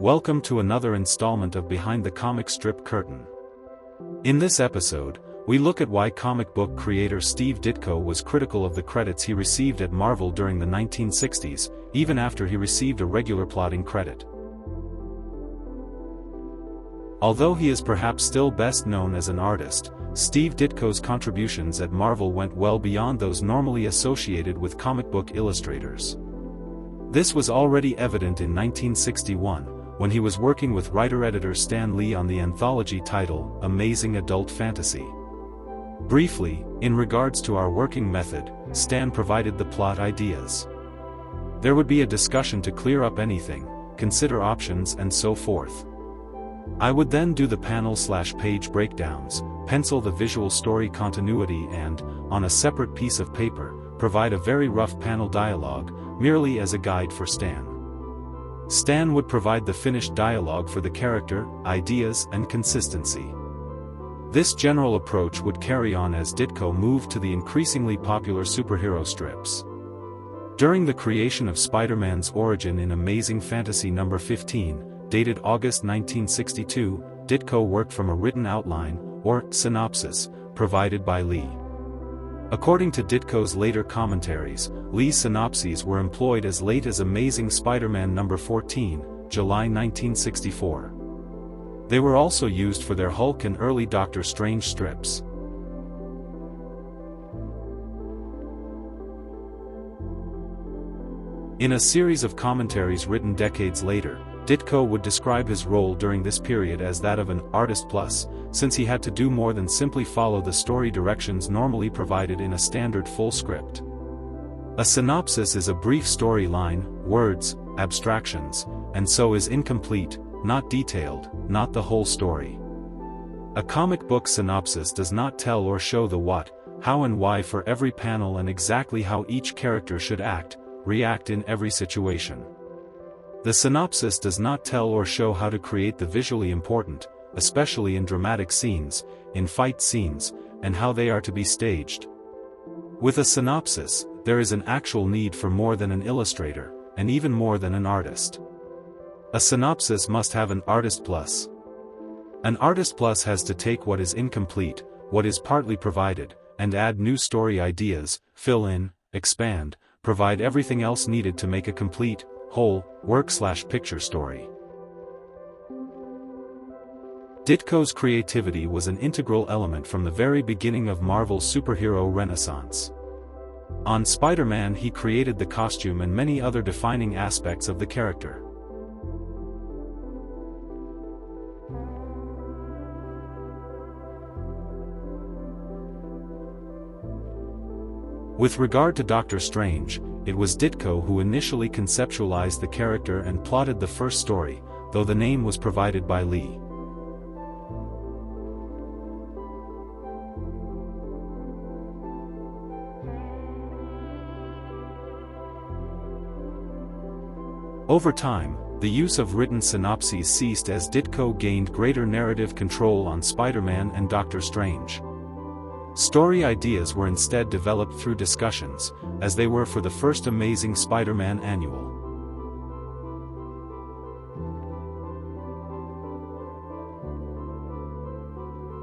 Welcome to another installment of Behind the Comic Strip Curtain. In this episode, we look at why comic book creator Steve Ditko was critical of the credits he received at Marvel during the 1960s, even after he received a regular plotting credit. Although he is perhaps still best known as an artist, Steve Ditko's contributions at Marvel went well beyond those normally associated with comic book illustrators. This was already evident in 1961, when he was working with writer-editor Stan Lee on the anthology title, Amazing Adult Fantasy. Briefly, in regards to our working method, Stan provided the plot ideas. There would be a discussion to clear up anything, consider options and so forth. I would then do the panel/page breakdowns, pencil the visual story continuity and, on a separate piece of paper, provide a very rough panel dialogue, merely as a guide for Stan. Stan would provide the finished dialogue for the character, ideas and consistency. This general approach would carry on as Ditko moved to the increasingly popular superhero strips. During the creation of Spider-Man's origin in Amazing Fantasy No. 15, dated August 1962, Ditko worked from a written outline, or synopsis, provided by Lee. According to Ditko's later commentaries, Lee's synopses were employed as late as Amazing Spider-Man No. 14, July 1964. They were also used for their Hulk and early Doctor Strange strips. In a series of commentaries written decades later, Ditko would describe his role during this period as that of an artist plus, since he had to do more than simply follow the story directions normally provided in a standard full script. A synopsis is a brief storyline, words, abstractions, and so is incomplete, not detailed, not the whole story. A comic book synopsis does not tell or show the what, how and why for every panel and exactly how each character should act, react in every situation. The synopsis does not tell or show how to create the visually important, especially in dramatic scenes, in fight scenes, and how they are to be staged. With a synopsis, there is an actual need for more than an illustrator, and even more than an artist. A synopsis must have an artist plus. An artist plus has to take what is incomplete, what is partly provided, and add new story ideas, fill in, expand, provide everything else needed to make a complete, whole, work/picture story. Ditko's creativity was an integral element from the very beginning of Marvel's superhero renaissance. On Spider-Man he created the costume and many other defining aspects of the character. With regard to Doctor Strange, it was Ditko who initially conceptualized the character and plotted the first story, though the name was provided by Lee. Over time, the use of written synopses ceased as Ditko gained greater narrative control on Spider-Man and Doctor Strange. Story ideas were instead developed through discussions, as they were for the first Amazing Spider-Man annual.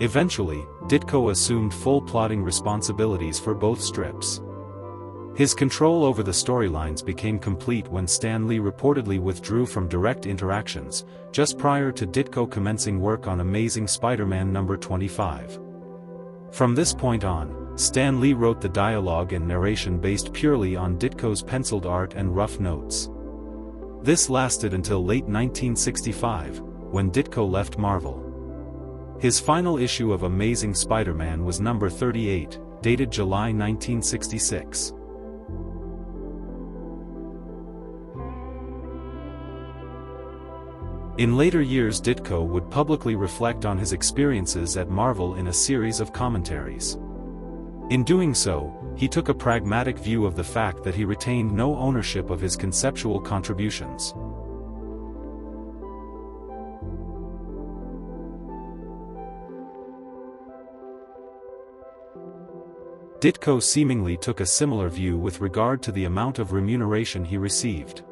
Eventually, Ditko assumed full plotting responsibilities for both strips. His control over the storylines became complete when Stan Lee reportedly withdrew from direct interactions, just prior to Ditko commencing work on Amazing Spider-Man No. 25. From this point on, Stan Lee wrote the dialogue and narration based purely on Ditko's penciled art and rough notes. This lasted until late 1965, when Ditko left Marvel. His final issue of Amazing Spider-Man was No. 38, dated July 1966. In later years Ditko would publicly reflect on his experiences at Marvel in a series of commentaries. In doing so, he took a pragmatic view of the fact that he retained no ownership of his conceptual contributions. Ditko seemingly took a similar view with regard to the amount of remuneration he received.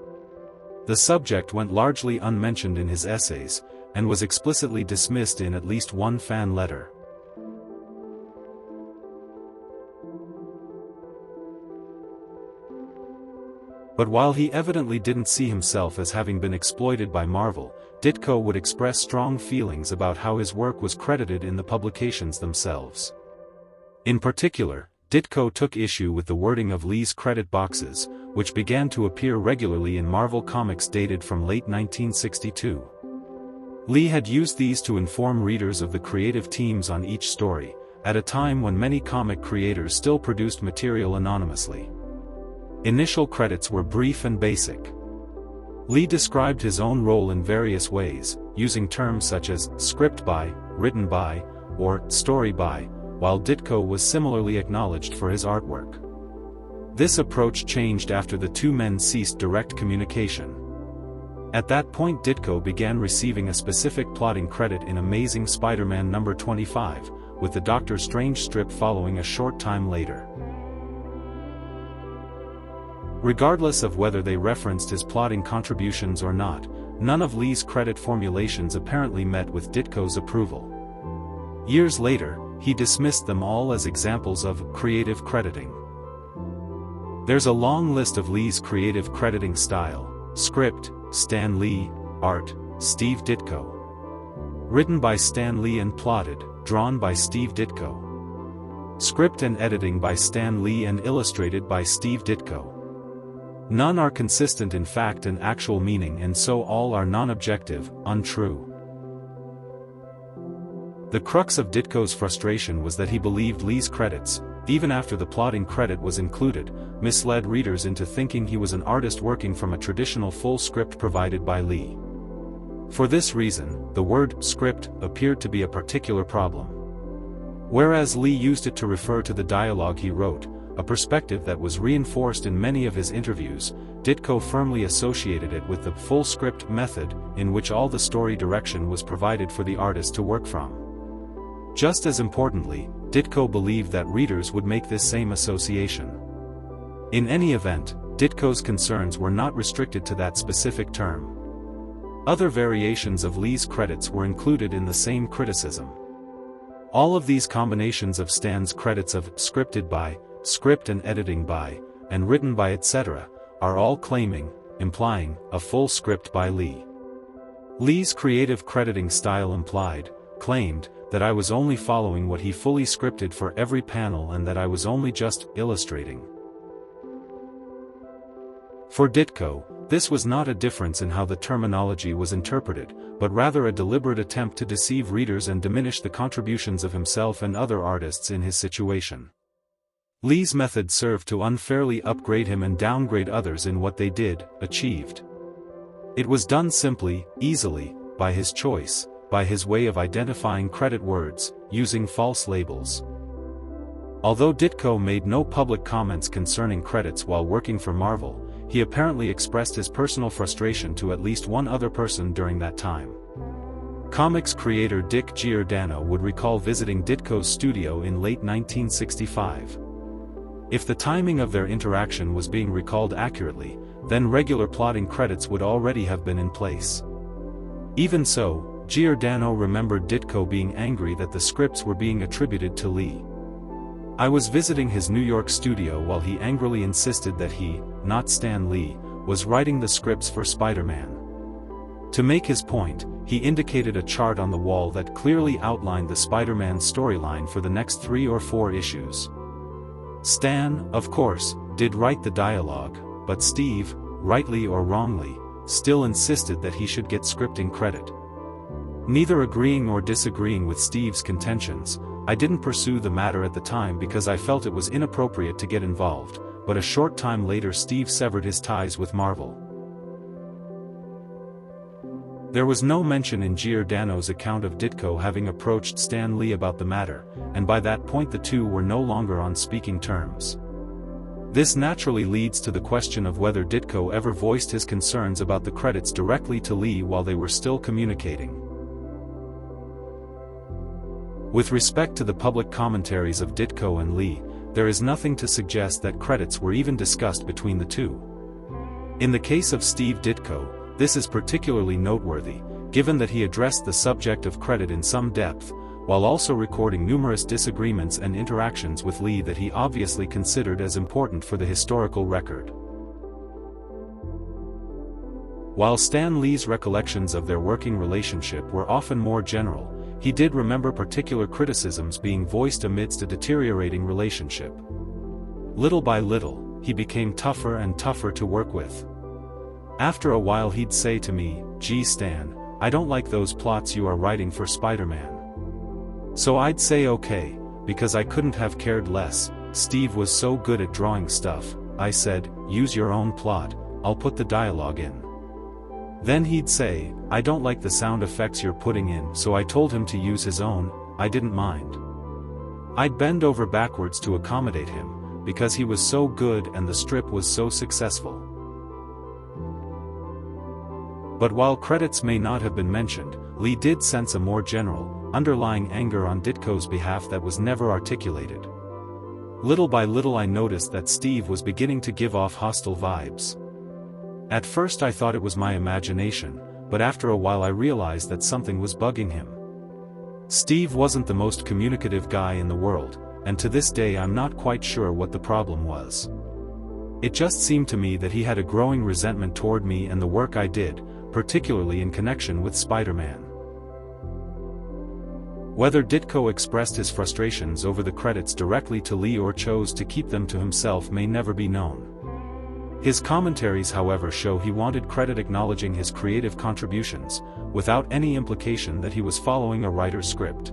The subject went largely unmentioned in his essays, and was explicitly dismissed in at least one fan letter. But while he evidently didn't see himself as having been exploited by Marvel, Ditko would express strong feelings about how his work was credited in the publications themselves. In particular, Ditko took issue with the wording of Lee's credit boxes, which began to appear regularly in Marvel comics dated from late 1962. Lee had used these to inform readers of the creative teams on each story, at a time when many comic creators still produced material anonymously. Initial credits were brief and basic. Lee described his own role in various ways, using terms such as script by, written by, or story by, while Ditko was similarly acknowledged for his artwork. This approach changed after the two men ceased direct communication. At that point Ditko began receiving a specific plotting credit in Amazing Spider-Man number 25, with the Doctor Strange strip following a short time later. Regardless of whether they referenced his plotting contributions or not, none of Lee's credit formulations apparently met with Ditko's approval. Years later, he dismissed them all as examples of creative crediting. There's a long list of Lee's creative crediting style: script, Stan Lee; art, Steve Ditko. Written by Stan Lee and plotted, drawn by Steve Ditko. Script and editing by Stan Lee and illustrated by Steve Ditko. None are consistent in fact and actual meaning, and so all are non-objective, untrue. The crux of Ditko's frustration was that he believed Lee's credits, even after the plotting credit was included, misled readers into thinking he was an artist working from a traditional full script provided by Lee. For this reason, the word script appeared to be a particular problem. Whereas Lee used it to refer to the dialogue he wrote, a perspective that was reinforced in many of his interviews, Ditko firmly associated it with the full script method, in which all the story direction was provided for the artist to work from. Just as importantly, Ditko believed that readers would make this same association. In any event, Ditko's concerns were not restricted to that specific term. Other variations of Lee's credits were included in the same criticism. All of these combinations of Stan's credits of scripted by, script and editing by, and written by etc., are all implying, a full script by Lee. Lee's creative crediting style claimed, that I was only following what he fully scripted for every panel and that I was only just illustrating. For Ditko, this was not a difference in how the terminology was interpreted, but rather a deliberate attempt to deceive readers and diminish the contributions of himself and other artists in his situation. Lee's method served to unfairly upgrade him and downgrade others in what they achieved. It was done simply, easily, by his choice, by his way of identifying credit words, using false labels. Although Ditko made no public comments concerning credits while working for Marvel, he apparently expressed his personal frustration to at least one other person during that time. Comics creator Dick Giordano would recall visiting Ditko's studio in late 1965. If the timing of their interaction was being recalled accurately, then regular plotting credits would already have been in place. Even so, Giordano remembered Ditko being angry that the scripts were being attributed to Lee. I was visiting his New York studio while he angrily insisted that he, not Stan Lee, was writing the scripts for Spider-Man. To make his point, he indicated a chart on the wall that clearly outlined the Spider-Man storyline for the next 3 or 4 issues. Stan, of course, did write the dialogue, but Steve, rightly or wrongly, still insisted that he should get scripting credit. Neither agreeing or disagreeing with Steve's contentions, I didn't pursue the matter at the time because I felt it was inappropriate to get involved, but a short time later Steve severed his ties with Marvel. There was no mention in Giordano's account of Ditko having approached Stan Lee about the matter, and by that point the two were no longer on speaking terms. This naturally leads to the question of whether Ditko ever voiced his concerns about the credits directly to Lee while they were still communicating. With respect to the public commentaries of Ditko and Lee, there is nothing to suggest that credits were even discussed between the two. In the case of Steve Ditko, This is particularly noteworthy, given that he addressed the subject of credit in some depth, while also recording numerous disagreements and interactions with Lee that he obviously considered as important for the historical record. While Stan Lee's recollections of their working relationship were often more general, he did remember particular criticisms being voiced amidst a deteriorating relationship. Little by little, he became tougher and tougher to work with. After a while he'd say to me, "Gee Stan, I don't like those plots you are writing for Spider-Man." So I'd say okay, because I couldn't have cared less. Steve was so good at drawing stuff. I said, "Use your own plot, I'll put the dialogue in." Then he'd say, "I don't like the sound effects you're putting in," so I told him to use his own. I didn't mind. I'd bend over backwards to accommodate him, because he was so good and the strip was so successful. But while credits may not have been mentioned, Lee did sense a more general, underlying anger on Ditko's behalf that was never articulated. Little by little I noticed that Steve was beginning to give off hostile vibes. At first I thought it was my imagination, but after a while I realized that something was bugging him. Steve wasn't the most communicative guy in the world, and to this day I'm not quite sure what the problem was. It just seemed to me that he had a growing resentment toward me and the work I did, particularly in connection with Spider-Man. Whether Ditko expressed his frustrations over the credits directly to Lee or chose to keep them to himself may never be known. His commentaries, however, show he wanted credit acknowledging his creative contributions, without any implication that he was following a writer's script.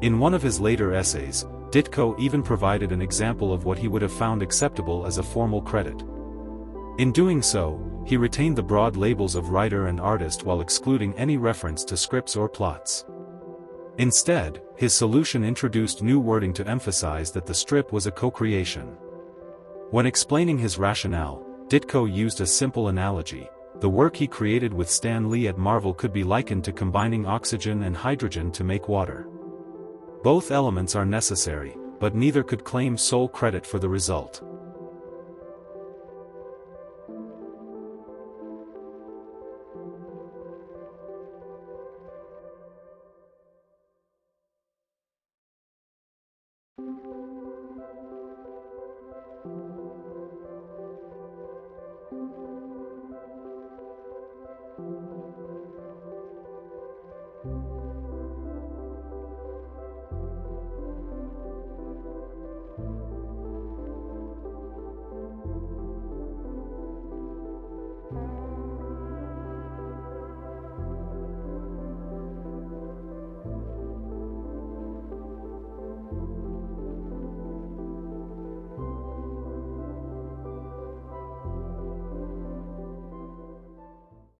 In one of his later essays, Ditko even provided an example of what he would have found acceptable as a formal credit. In doing so, he retained the broad labels of writer and artist while excluding any reference to scripts or plots. Instead, his solution introduced new wording to emphasize that the strip was a co-creation. When explaining his rationale, Ditko used a simple analogy. The work he created with Stan Lee at Marvel could be likened to combining oxygen and hydrogen to make water. Both elements are necessary, but neither could claim sole credit for the result.